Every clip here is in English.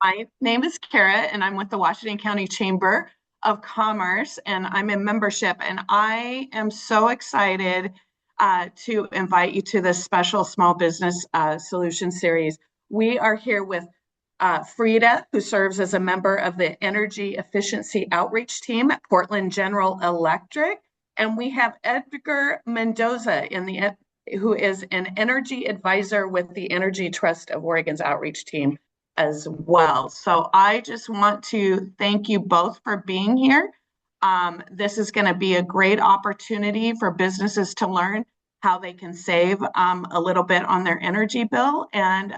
My name is Kara, and I'm with the Washington County Chamber of Commerce, and I'm in membership. And I am so excited to invite you to this special small business solution series. We are here with Frida, who serves as a member of the Energy Efficiency Outreach Team at Portland General Electric, and we have Edgar Mendoza who is an energy advisor with the Energy Trust of Oregon's outreach team as well. So I just want to thank you both for being here. This is going to be a great opportunity for businesses to learn how they can save a little bit on their energy bill, and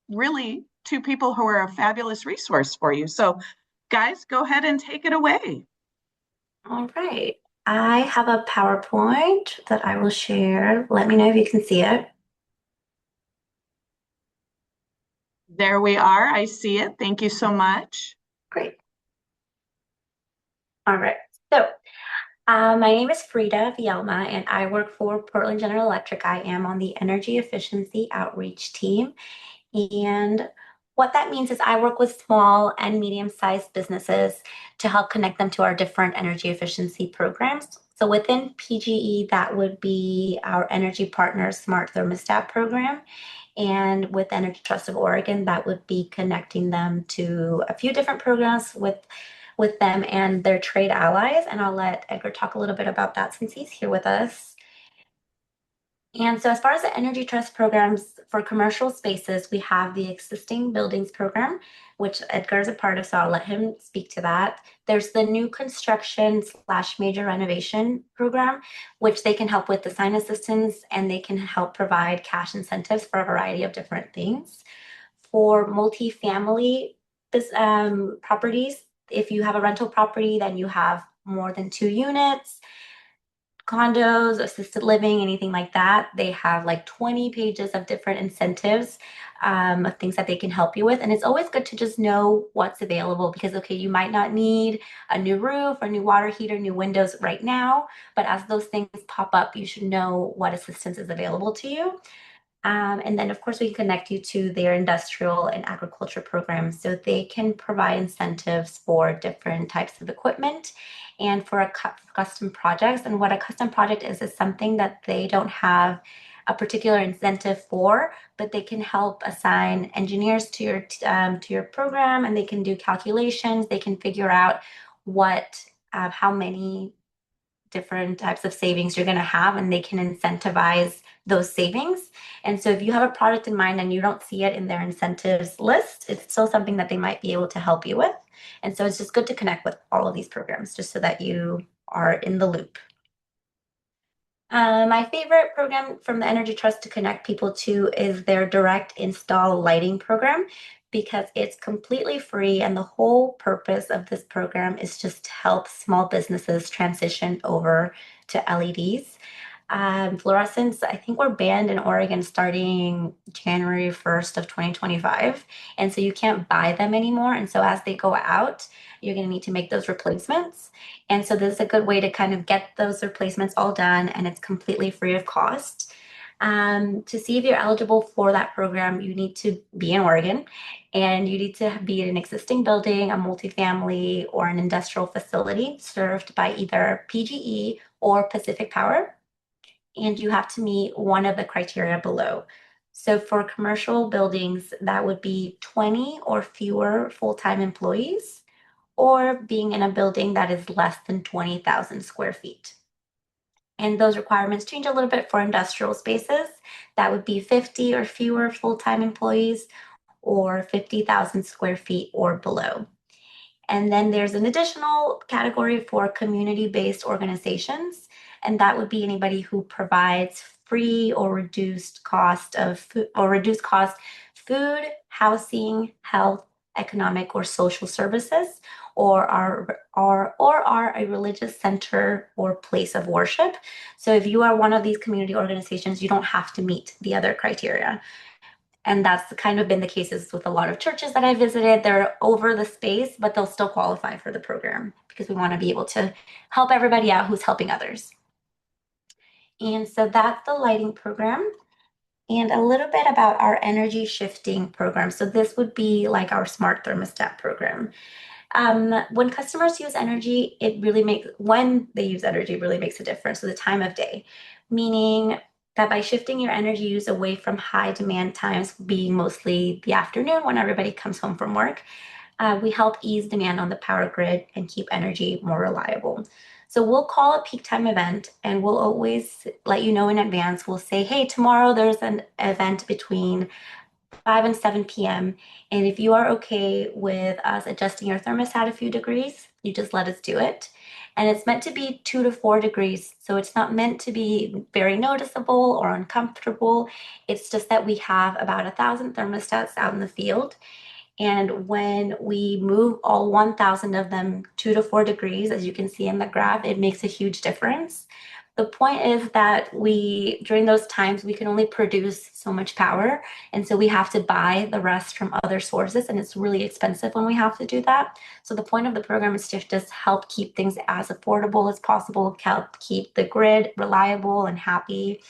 really two people who are a fabulous resource for you. So guys, go ahead and take it away. All right. I have a PowerPoint that I will share. Let me know if you can see it. There we are. I see it. Thank you so much. Great. All right. So, my name is Frida Vielma, and I work for Portland General Electric. I am on the Energy Efficiency Outreach team. And what that means is I work with small and medium-sized businesses to help connect them to our different energy efficiency programs. So within PGE, that would be our Energy Partners Smart Thermostat program. And with Energy Trust of Oregon, that would be connecting them to a few different programs with them and their trade allies. And I'll let Edgar talk a little bit about that since he's here with us. And so, as far as the Energy Trust programs for commercial spaces, we have the existing buildings program, which Edgar is a part of, so I'll let him speak to that. There's the new construction slash major renovation program, which they can help with design assistance and they can help provide cash incentives for a variety of different things. For multifamily properties, if you have a rental property, then you have more than 2 units, condos, assisted living, anything like that, they have like 20 pages of different incentives, of things that they can help you with. And it's always good to just know what's available because, okay, you might not need a new roof or new water heater, new windows right now, but as those things pop up, you should know what assistance is available to you. And then, of course, we can connect you to their industrial and agriculture programs so they can provide incentives for different types of equipment and for custom projects. And what a custom project is something that they don't have a particular incentive for, but they can help assign engineers to your program, and they can do calculations. They can figure out how many different types of savings you're going to have, and they can incentivize those savings. And so if you have a product in mind and you don't see it in their incentives list, it's still something that they might be able to help you with. And so it's just good to connect with all of these programs just so that you are in the loop. My favorite program from the Energy Trust to connect people to is their direct install lighting program because it's completely free. And the whole purpose of this program is just to help small businesses transition over to LEDs. Fluorescents, I think, were banned in Oregon starting January 1st of 2025. And so you can't buy them anymore. And so as they go out, you're going to need to make those replacements. And so this is a good way to kind of get those replacements all done, and it's completely free of cost. To see if you're eligible for that program, you need to be in Oregon and you need to be in an existing building, a multifamily, or an industrial facility served by either PGE or Pacific Power. And you have to meet one of the criteria below. So for commercial buildings, that would be 20 or fewer full-time employees, or being in a building that is less than 20,000 square feet. And those requirements change a little bit for industrial spaces. That would be 50 or fewer full-time employees or 50,000 square feet or below. And then there's an additional category for community-based organizations, and that would be anybody who provides free or reduced cost food, housing, health, economic, or social services, or are a religious center or place of worship. So if you are one of these community organizations, you don't have to meet the other criteria. And that's kind of been the cases with a lot of churches that I visited. They're over the space, but they'll still qualify for the program because we want to be able to help everybody out who's helping others. And so that's the lighting program. And a little bit about our energy shifting program. So this would be like our smart thermostat program. When customers use energy, when they use energy, it really makes a difference. So the time of day, meaning that by shifting your energy use away from high demand times, being mostly the afternoon when everybody comes home from work, we help ease demand on the power grid and keep energy more reliable. So we'll call a peak time event and we'll always let you know in advance. We'll say, hey, tomorrow there's an event between 5 and 7 p.m. And if you are okay with us adjusting your thermostat a few degrees, you just let us do it. And it's meant to be 2 to 4 degrees. So it's not meant to be very noticeable or uncomfortable. It's just that we have about 1,000 thermostats out in the field. And when we move all 1,000 of them 2 to 4 degrees, as you can see in the graph, it makes a huge difference. The point is that during those times, we can only produce so much power. And so we have to buy the rest from other sources. And it's really expensive when we have to do that. So the point of the program is to just help keep things as affordable as possible, help keep the grid reliable and happy,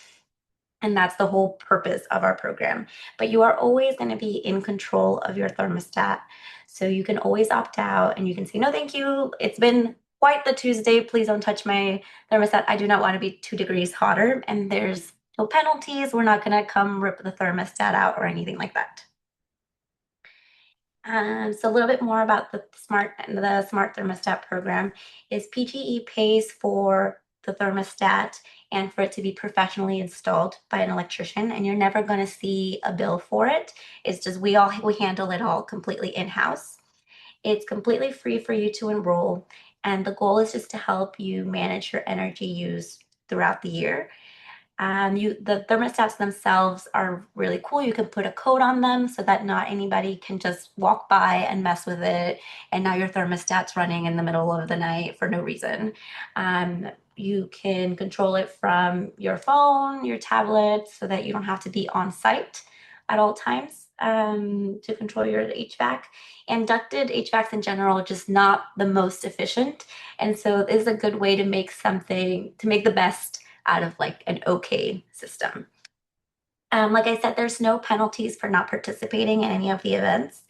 and that's the whole purpose of our program. But you are always going to be in control of your thermostat. So you can always opt out and you can say, no, thank you. It's been quite the Tuesday. Please don't touch my thermostat. I do not want to be 2 degrees hotter. And there's no penalties. We're not going to come rip the thermostat out or anything like that. So a little bit more about the smart thermostat program is PGE pays for the thermostat and for it to be professionally installed by an electrician, and you're never going to see a bill for it. It's just we handle it all completely in-house. It's completely free for you to enroll, and the goal is just to help you manage your energy use throughout the year. The thermostats themselves are really cool. You can put a code on them so that not anybody can just walk by and mess with it, and now your thermostat's running in the middle of the night for no reason. You can control it from your phone, your tablet, so that you don't have to be on site at all times to control your HVAC. And ducted HVACs in general are just not the most efficient, and so it is a good way to make the best out of like an okay system. Like I said, there's no penalties for not participating in any of the events.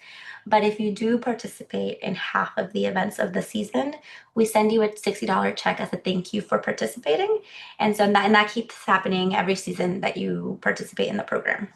But if you do participate in half of the events of the season, we send you a $60 check as a thank you for participating. And that keeps happening every season that you participate in the program.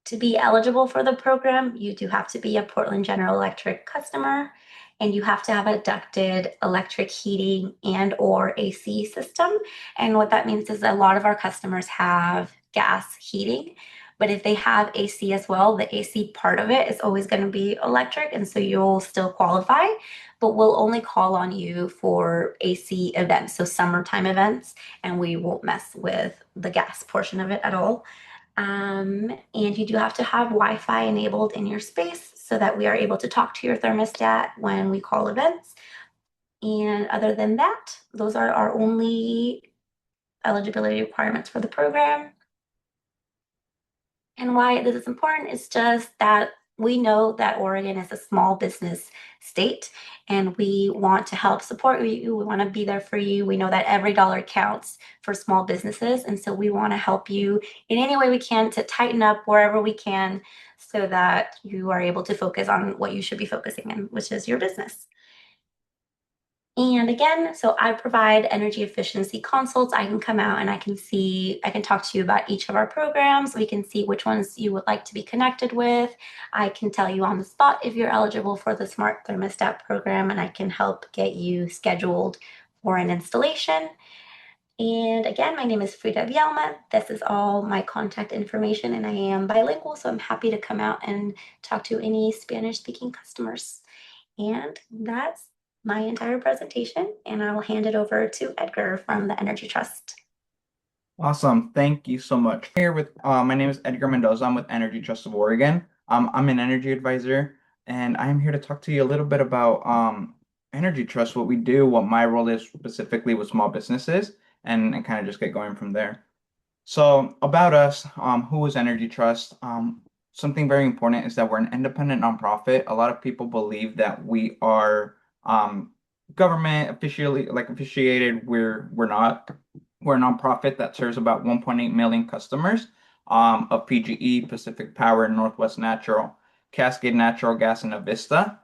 To be eligible for the program, you do have to be a Portland General Electric customer, and you have to have a ducted electric heating and or AC system. And what that means is that a lot of our customers have gas heating, but if they have AC as well, the AC part of it is always going to be electric, and so you'll still qualify, but we'll only call on you for AC events, so summertime events, and we won't mess with the gas portion of it at all. And you do have to have Wi-Fi enabled in your space so that we are able to talk to your thermostat when we call events. And other than that, those are our only eligibility requirements for the program. And why this is important is just that we know that Oregon is a small business state and we want to help support you. We want to be there for you. We know that every dollar counts for small businesses. And so we want to help you in any way we can to tighten up wherever we can so that you are able to focus on what you should be focusing in, which is your business. And again, so I provide energy efficiency consults. I can come out and I can talk to you about each of our programs. We can see which ones you would like to be connected with. I can tell you on the spot if you're eligible for the smart thermostat program, and I can help get you scheduled for an installation. And again, my name is Frida Vielma. This is all my contact information, and I am bilingual, so I'm happy to come out and talk to any Spanish speaking customers. And that's my entire presentation, and I will hand it over to Edgar from the Energy Trust. Awesome. Thank you so much. Here with my name is Edgar Mendoza. I'm with Energy Trust of Oregon. I'm an energy advisor, and I'm here to talk to you a little bit about Energy Trust, what we do, what my role is specifically with small businesses, and kind of just get going from there. So about us, who is Energy Trust? Something very important is that we're an independent nonprofit. A lot of people believe that we are government officially like officiated. We're not. We're a nonprofit that serves about 1.8 million customers of PGE, Pacific Power, Northwest Natural, Cascade Natural Gas, and Avista.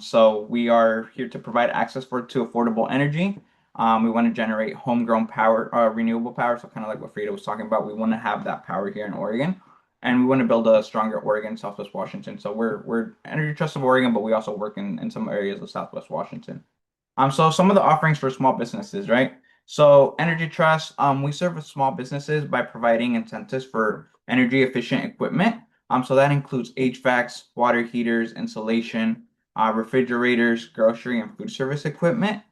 So we are here to provide access to affordable energy. We want to generate homegrown power, renewable power. So kind of like what Frida was talking about, we want to have that power here in Oregon, and we want to build a stronger Oregon, Southwest Washington. So we're Energy Trust of Oregon, but we also work in some areas of Southwest Washington. So some of the offerings for small businesses, right? So Energy Trust, we service small businesses by providing incentives for energy efficient equipment. So that includes HVACs, water heaters, insulation, refrigerators, grocery and food service equipment.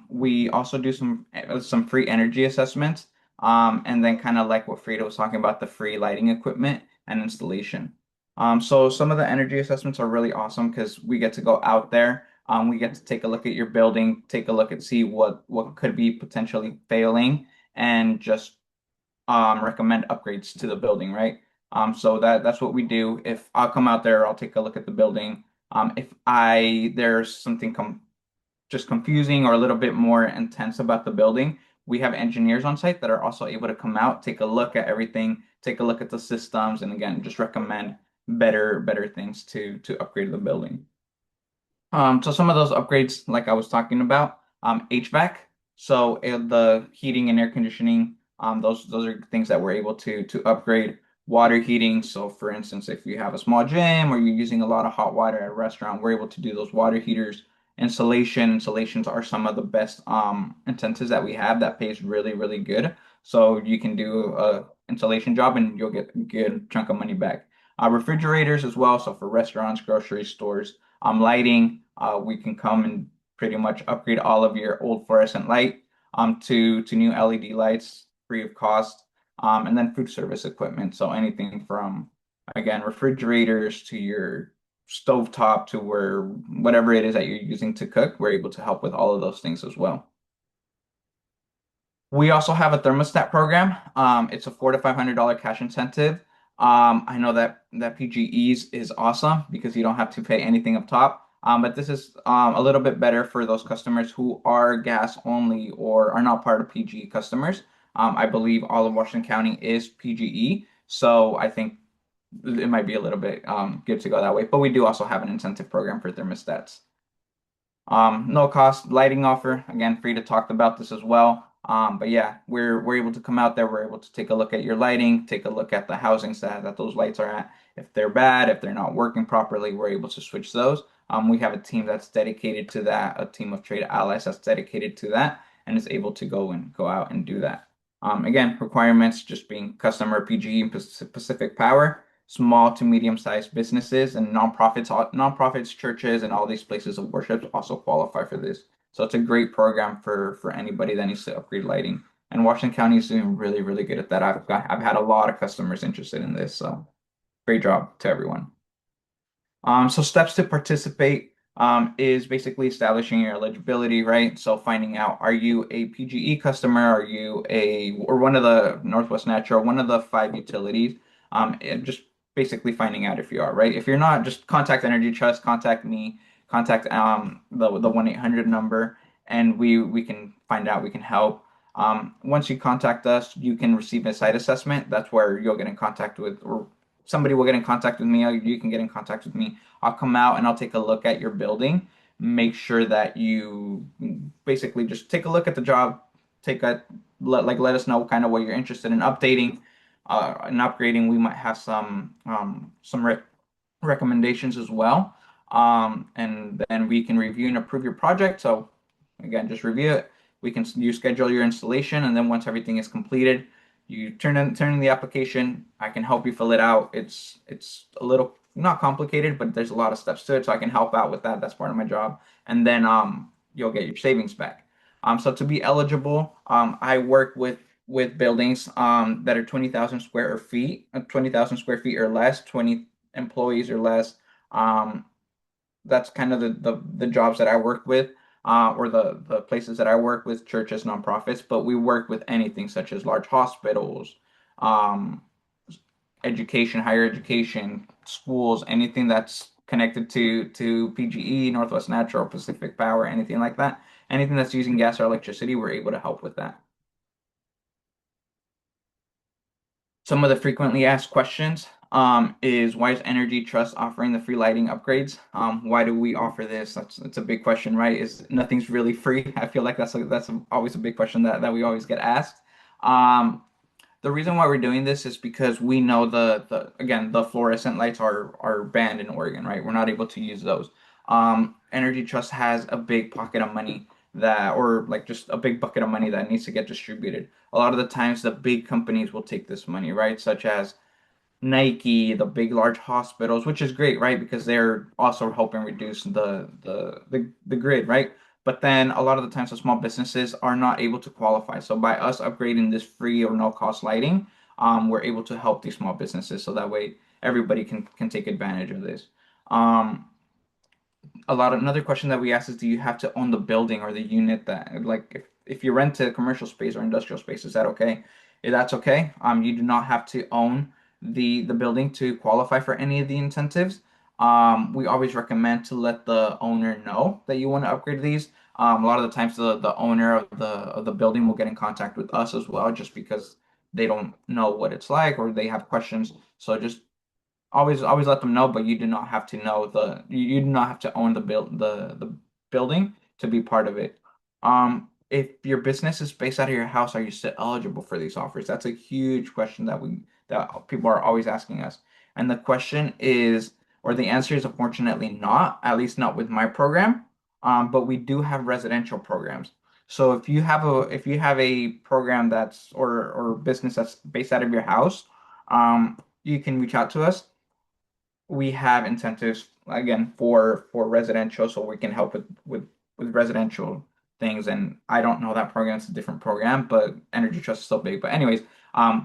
We also do some free energy assessments, and then kind of like what Frida was talking about, the free lighting equipment and installation. So some of the energy assessments are really awesome because we get to go out there. We get to take a look at your building, take a look and see what could be potentially failing, and just recommend upgrades to the building, right? So that's what we do. If I'll come out there, I'll take a look at the building. If there's something just confusing or a little bit more intense about the building, we have engineers on site that are also able to come out, take a look at everything, take a look at the systems, and again, just recommend better things to upgrade the building. So some of those upgrades, like I was talking about, HVAC. So the heating and air conditioning, those are things that we're able to upgrade. Water heating. So for instance, if you have a small gym or you're using a lot of hot water at a restaurant, we're able to do those water heaters. Installations are some of the best incentives that we have that pays really good. So you can do a installation job and you'll get a good chunk of money back. Refrigerators as well. So for restaurants, grocery stores. Lighting, we can come and pretty much upgrade all of your old fluorescent light to new LED lights free of cost. And then food service equipment. So anything from, again, refrigerators to your stovetop to whatever it is that you're using to cook, we're able to help with all of those things as well. We also have a thermostat program. It's a $400 to $500 cash incentive. I know that PGEs is awesome because you don't have to pay anything up top. But this is a little bit better for those customers who are gas only or are not part of PGE customers. I believe all of Washington County is PGE, so I think it might be a little bit good to go that way. But we do also have an incentive program for thermostats. No cost lighting offer. Again, Frida talked about this as well. But yeah, we're able to come out there. We're able to take a look at your lighting, take a look at the housings that those lights are at. If they're bad, if they're not working properly, we're able to switch those. We have a team that's dedicated to that, a team of trade allies that's dedicated to that, and is able to go out and do that. Again, requirements just being customer PGE and Pacific Power, small to medium-sized businesses and nonprofits, churches, and all these places of worship also qualify for this. So it's a great program for anybody that needs to upgrade lighting. And Washington County is doing really good at that. I've had a lot of customers interested in this, so great job to everyone. So steps to participate is basically establishing your eligibility, right? So finding out, are you a PGE customer? Are you or one of the Northwest Natural, one of the 5 utilities? And just basically finding out if you are, right? If you're not, just contact Energy Trust, contact me, contact the 1-800 number, and we can find out, we can help. Once you contact us, you can receive a site assessment. That's where you'll get in contact with, or somebody will get in contact with me, or you can get in contact with me. I'll come out and I'll take a look at your building, make sure that you basically just take a look at the job, let us know kind of what you're interested in updating, and upgrading. We might have some recommendations as well. And then we can review and approve your project. So again, just review it. You schedule your installation, and then once everything is completed, you turn in the application. I can help you fill it out. It's a little not complicated, but there's a lot of steps to it, so I can help out with that. That's part of my job. And then you'll get your savings back. So to be eligible, I work with buildings that are 20,000 square feet, 20,000 square feet or less, 20 employees or less. That's kind of the jobs that I work with, or the places that I work with, churches, nonprofits, but we work with anything such as large hospitals, education, higher education, schools, anything that's connected to PGE, Northwest Natural, Pacific Power, anything like that. Anything that's using gas or electricity, we're able to help with that. Some of the frequently asked questions is why is Energy Trust offering the free lighting upgrades? Why do we offer this? That's a big question, right? Is nothing's really free? I feel like always a big question that we always get asked. Um, the reason why we're doing this is because we know the again the fluorescent lights are banned in Oregon, right? We're not able to use those. Energy Trust has a big pocket of money that, or like just a big bucket of money that needs to get distributed. A lot of the times, the big companies will take this money, right? Such as Nike, the big large hospitals, which is great, right? Because they're also helping reduce the grid, right? But then a lot of the times the small businesses are not able to qualify. So by us upgrading this free or no cost lighting, we're able to help these small businesses so that way everybody can take advantage of this. Um, another question that we ask is, do you have to own the building or the unit that, like, if you rent a commercial space or industrial space, is that okay? If that's okay. You do not have to own the building to qualify for any of the incentives. We always recommend to let the owner know that you want to upgrade these. A lot of the times the owner of the building will get in contact with us as well, just because they don't know what it's like or they have questions. So just always let them know, but you do not have to know you do not have to own the building to be part of it. If your business is based out of your house, are you still eligible for these offers? That's a huge question that people are always asking us. And the question is, or the answer is unfortunately not, at least not with my program. But we do have residential programs. So if you have a program that's or business that's based out of your house, you can reach out to us. We have incentives again for residential, so we can help with residential things. And I don't know that program; it's a different program, but Energy Trust is still big. But anyways,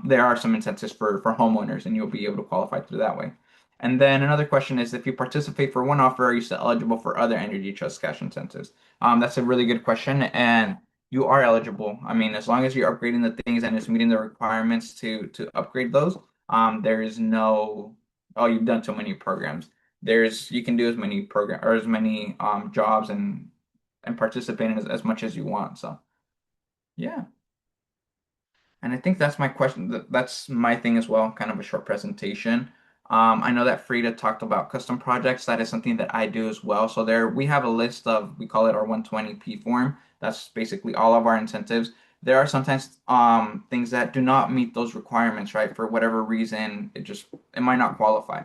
there are some incentives for homeowners, and you'll be able to qualify through that way. And then another question is, if you participate for one offer, are you still eligible for other Energy Trust cash incentives? That's a really good question, and you are eligible. I mean, as long as you're upgrading the things and it's meeting the requirements to upgrade those, there is no oh, you've done so many programs. You can do as many program or as many jobs and participate in as much as you want. So yeah. And I think that's my question. That's my thing as well, kind of a short presentation. I know that Frida talked about custom projects. That is something that I do as well. So there we have a list of, we call it our 120p form. That's basically all of our incentives. There are sometimes things that do not meet those requirements, right? For whatever reason, it might not qualify.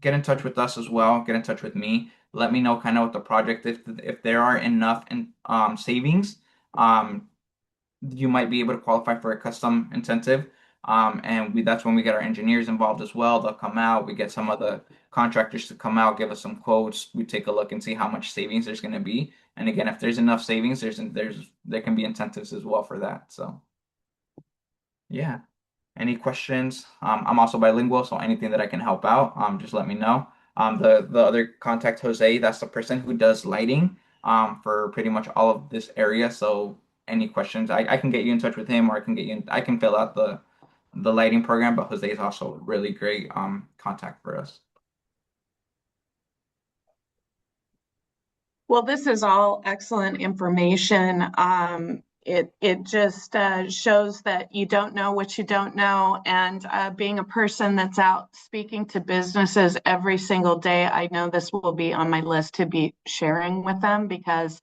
Get in touch with us as well. Get in touch with me. Let me know kind of what the project, if there are enough in savings. Um, you might be able to qualify for a custom incentive. That's when we get our engineers involved as well. They'll come out. We get some of the contractors to come out, give us some quotes. We take a look and see how much savings there's going to be. And again, if there's enough savings, there can be incentives as well for that. So yeah. Any questions? I'm also bilingual, so anything that I can help out, just let me know. The other contact, Jose, that's the person who does lighting for pretty much all of this area. So any questions, I can get you in touch with him, or I can fill out the lighting program. But Jose is also a really great contact for us. Well, this is all excellent information. It just shows that you don't know what you don't know. And being a person that's out speaking to businesses every single day, I know this will be on my list to be sharing with them, because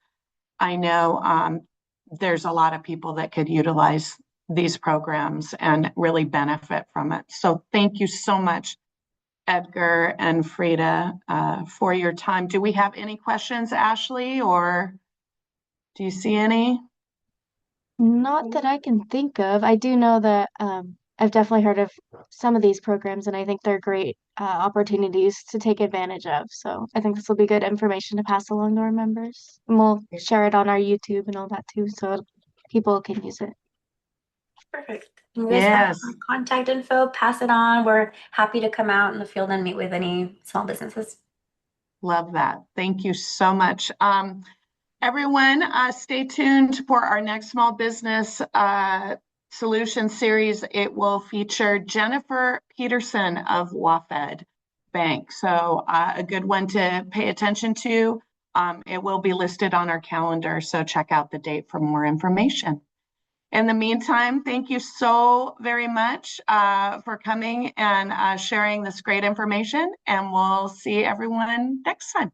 I know there's a lot of people that could utilize these programs and really benefit from it. So thank you so much, Edgar and Frida, for your time. Do we have any questions, Ashley, or do you see any? Not that I can think of. I do know that I've definitely heard of some of these programs, and I think they're great opportunities to take advantage of. So I think this will be good information to pass along to our members. And we'll share it on our YouTube and all that too, so people can use it. Perfect. You guys have Yes, our contact info, pass it on. We're happy to come out in the field and meet with any small businesses. love that. Thank you so much. Everyone, stay tuned for our next small business solution series. It will feature Jennifer Peterson of WaFd Bank. So a good one to pay attention to. It will be listed on our calendar, so check out the date for more information. In the meantime, thank you so very much for coming and sharing this great information, and we'll see everyone next time.